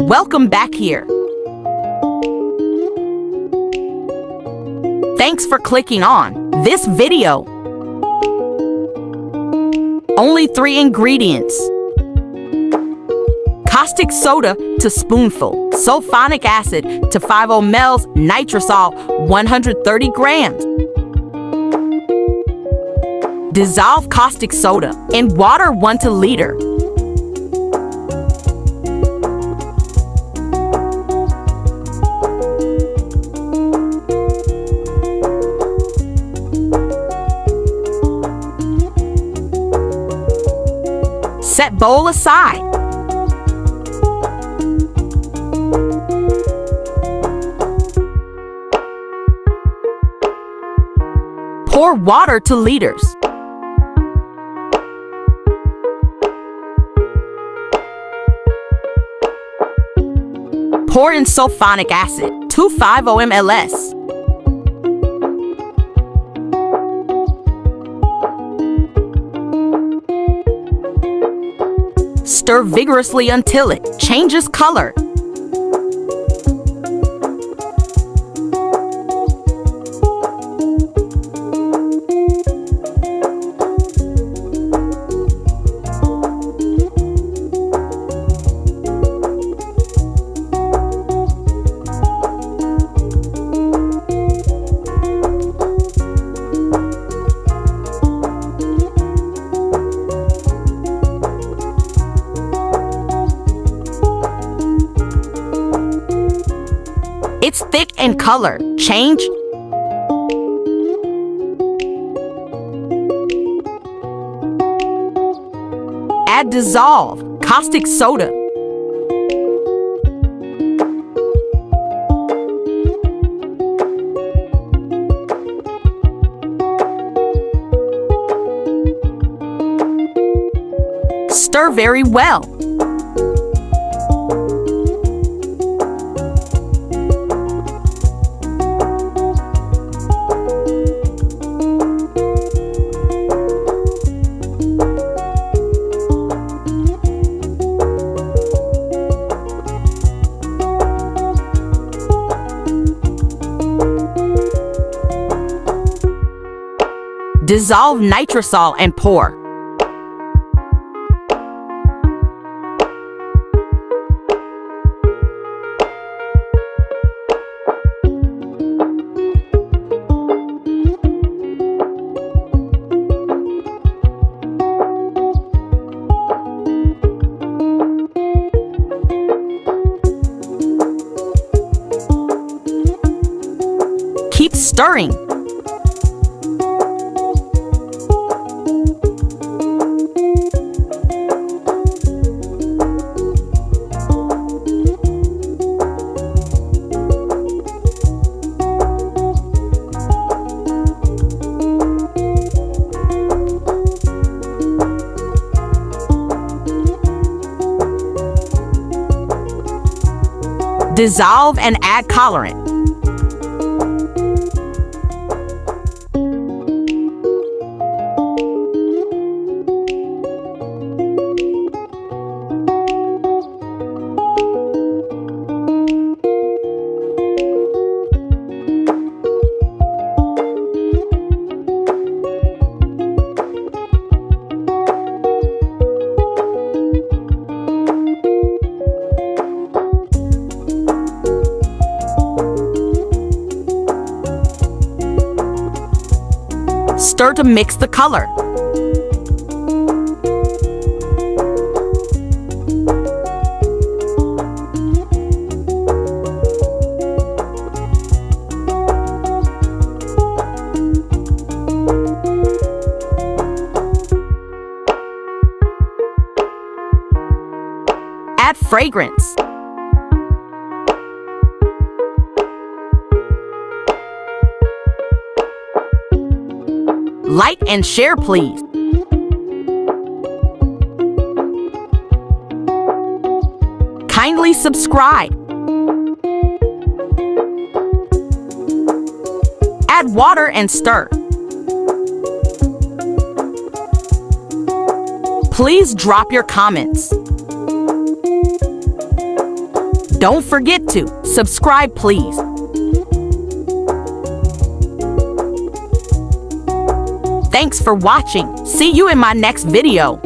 Welcome back here. Thanks for clicking on this video. Only 3 ingredients: caustic soda to spoonful, sulphonic acid to 50 ml, nitrosol 130 grams. Dissolve caustic soda in water 1 liter. Set bowl aside. Pour water to liters. Pour in sulphonic acid, 250 ml. Stir vigorously until it changes color. It's thick and color change. Add dissolve caustic soda. Stir very well. Dissolve nitrosol and pour. Keep stirring. Dissolve and add colorant. Stir to mix the color. Add fragrance. Like and share, please. Kindly subscribe. Add water and stir. Please drop your comments. Don't forget to subscribe, please. Thanks for watching. See you in my next video.